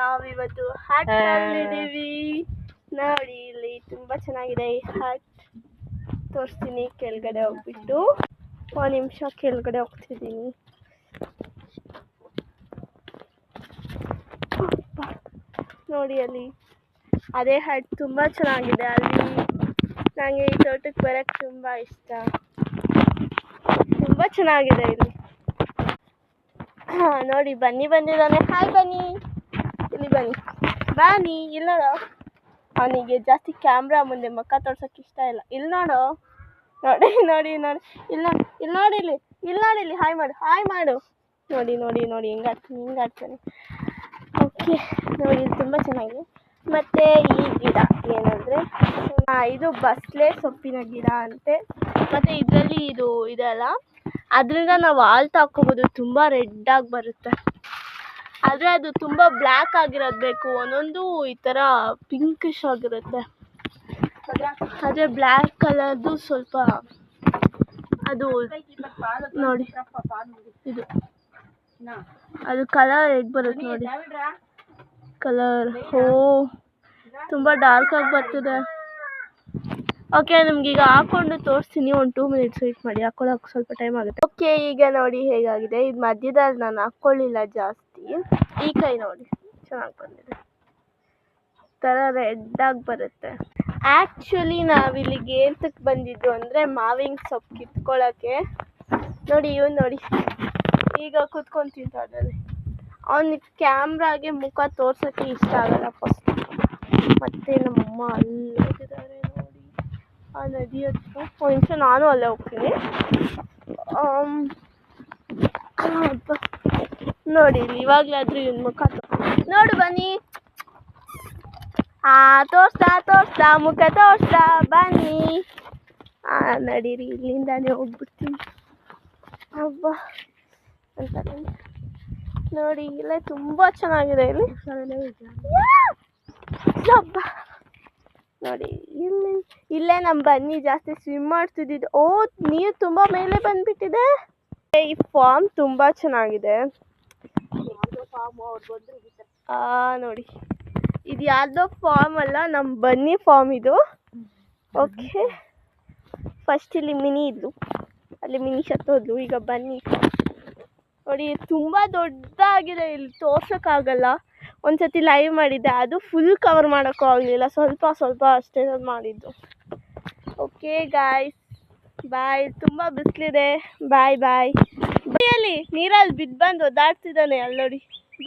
ನಾವಿವತ್ತು ಹಟ್ ತಂದಿದ್ದೀವಿ. ನೋಡಿ ಇಲ್ಲಿ ತುಂಬಾ ಚೆನ್ನಾಗಿದೆ ಈ ಹಟ್. ತೋರಿಸ್ತೀನಿ ಕೆಳಗಡೆ ಹೋಗ್ಬಿಟ್ಟು. ಒಂದು ನಿಮಿಷ ಕೆಳಗಡೆ ಹೋಗ್ತಿದ್ದೀನಿ. ನೋಡಿ ಅಲ್ಲಿ ಅದೇ ಹಟ್ ತುಂಬ ಚೆನ್ನಾಗಿದೆ. ಅಲ್ಲಿ ನನಗೆ ಈ ತೋಟಕ್ಕೆ ಬರೋಕ್ಕೆ ತುಂಬ ಇಷ್ಟ. ತುಂಬ ಚೆನ್ನಾಗಿದೆ ಇಲ್ಲಿ. ನೋಡಿ ಬನ್ನಿ ಬಂದಿದ್ದಾನೆ. ಹಾಯ್ ಬನ್ನಿ, ಇಲ್ಲಿ ಬನ್ನಿ ಬನ್ನಿ. ಇಲ್ಲ ಅವನಿಗೆ ಜಾಸ್ತಿ ಕ್ಯಾಮ್ರಾ ಮುಂದೆ ಮುಖ ತೋರ್ಸೋಕೆ ಇಷ್ಟ ಇಲ್ಲ. ಇಲ್ಲಿ ನೋಡು, ನೋಡಿ ನೋಡಿ ನೋಡಿ, ಇಲ್ಲಿ ನೋಡಿ, ಇಲ್ಲಿ ನೋಡಿ, ಇಲ್ಲಿ ಹಾಯ್ ಮಾಡು, ಹಾಯ್ ಮಾಡು. ನೋಡಿ ನೋಡಿ ನೋಡಿ ಹಿಂಗೆ ಆಡ್ತಾನೆ. ಓಕೆ ನೋಡಿ ತುಂಬ ಚೆನ್ನಾಗಿದೆ. ಮತ್ತು ಈ ಗಿಡ ಏನಂದರೆ ಇದು ಬಸಳೆ ಸೊಪ್ಪಿನ ಗಿಡ ಅಂತೆ. ಮತ್ತು ಇದರಲ್ಲಿ ಇದು ಇದೆಲ್ಲ ಅದರಿಂದ ನಾವು ಹಾಲು ಹಾಕ್ಕೋಬೋದು. ತುಂಬ ರೆಡ್ಡಾಗಿ ಬರುತ್ತೆ. ಆದರೆ ಅದು ತುಂಬ ಬ್ಲ್ಯಾಕ್ ಆಗಿರೋದು ಬೇಕು. ಒಂದೊಂದು ಈ ಥರ ಪಿಂಕಿಶ್ ಆಗಿರುತ್ತೆ. ಆದರೆ ಬ್ಲ್ಯಾಕ್ ಕಲರ್ದು ಸ್ವಲ್ಪ ಅದು ನೋಡಿ, ಇದು ಅದು ಕಲರ್ ಹೇಗೆ ಬರುತ್ತೆ ನೋಡಿ, ಕಲರ್ ತುಂಬ ಡಾರ್ಕಾಗಿ ಬರ್ತಿದೆ. ಓಕೆ ನಿಮ್ಗೀಗ ಹಾಕ್ಕೊಂಡು ತೋರಿಸ್ತೀನಿ. ಒಂದು 2 ಮಿನಿಟ್ಸ್ ವೆಯ್ಟ್ ಮಾಡಿ, ಹಾಕ್ಕೊಳ್ಳೋಕೆ ಸ್ವಲ್ಪ ಟೈಮ್ ಆಗುತ್ತೆ. ಓಕೆ ಈಗ ನೋಡಿ ಹೇಗಾಗಿದೆ. ಇದು ಮಧ್ಯದಲ್ಲಿ ನಾನು ಹಾಕ್ಕೊಳ್ಳಿಲ್ಲ ಜಾಸ್ತಿ. ಈ ಕೈ ನೋಡಿ ಚೆನ್ನಾಗಿ ಬಂದಿದೆ. ಥರ ರೆಡ್ಡಾಗಿ ಬರುತ್ತೆ. ಆ್ಯಕ್ಚುಲಿ ನಾವಿಲ್ಲಿಗೆ ಏಂತಕ್ಕೆ ಬಂದಿದ್ದು ಅಂದರೆ ಮಾವಿನ ಸೊಪ್ಪು ಕಿತ್ಕೊಳ್ಳೋಕ್ಕೆ. ನೋಡಿ ಇವನು ನೋಡಿ ಈಗ ಕೂತ್ಕೊಂಡು ತಿಂತಾ ಇದ್ದಾನೆ. ಅವನಿಗೆ ಕ್ಯಾಮ್ರಾಗೆ ಮುಖ ತೋರ್ಸೋಕ್ಕೆ ಇಷ್ಟ ಆಗಲ್ಲ ಫಸ್ಟ್. ಮತ್ತು ನಮ್ಮಮ್ಮ ಅಲ್ಲಿ ಹೋಗಿದ್ದಾರೆ ನೋಡಿ ಆ ನದಿ ಹತ್ರ. ಒಂದು ನಿಮಿಷ ನಾನು ಅಲ್ಲೇ ಹೋಗ್ತೀನಿ. ನೋಡಿ ಇಲ್ಲಿ ಇವಾಗಲಾದರೂ ಇವನ ಮುಖ ನೋಡು ಬನ್ನಿ. ತೋರಿಸ್ತಾ ಮುಖ ತೋರಿಸ್ತಾ ಬನ್ನಿ. ನಡೀರಿ ಇಲ್ಲಿಂದಾನೇ ಹೋಗ್ಬಿಡ್ತೀನಿ. ಹಬ್ಬ ಅಂತ ನೋಡಿ ಇಲ್ಲೇ ತುಂಬ ಚೆನ್ನಾಗಿದೆ. ಇಲ್ಲಿ ಹಬ್ಬ ನೋಡಿ ಇಲ್ಲೇ ನಮ್ಮ ಬನ್ನಿ ಜಾಸ್ತಿ ಸ್ವಿಮ್ ಮಾಡ್ತಿದ್ದಿದ್ದು. ನೀರು ತುಂಬ ಮೇಲೆ ಬಂದ್ಬಿಟ್ಟಿದೆ. ಈ ಫಾರ್ಮ್ ತುಂಬ ಚೆನ್ನಾಗಿದೆ. ನೋಡಿ ಇದು ಯಾವುದೋ ಫಾರ್ಮ್ ಅಲ್ಲ, ನಮ್ಮ ಬನ್ನಿ ಫಾರ್ಮ್ ಇದು. ಓಕೆ ಫಸ್ಟ್ ಇಲ್ಲಿ ಮಿನಿ ಇದ್ಲು, ಅಲ್ಲಿ ಮಿನಿ ಸತ್ತೋದ್ಲು. ಈಗ ಬನ್ನಿ ನೋಡಿ ತುಂಬ ದೊಡ್ಡದಾಗಿದೆ. ಇಲ್ಲಿ ತೋರ್ಸೋಕ್ಕಾಗಲ್ಲ. ಒಂದು ಸತಿ ಲೈವ್ ಮಾಡಿದ್ದೆ, ಅದು ಫುಲ್ ಕವರ್ ಮಾಡೋಕ್ಕೂ ಆಗಲಿಲ್ಲ. ಸ್ವಲ್ಪ ಅಷ್ಟೇ ಮಾಡಿದ್ದು. Okay guys bye. ತುಂಬ ಬಿಸಿಲಿದೆ. ಬಾಯ್. ಅಲ್ಲಿ ನೀರಲ್ಲಿ ಬಿದ್ದು ಬಂದು ಒದ್ದಾಡ್ತಿದ್ದಾನೆ ಅಲ್ಲಿ ನೋಡಿ.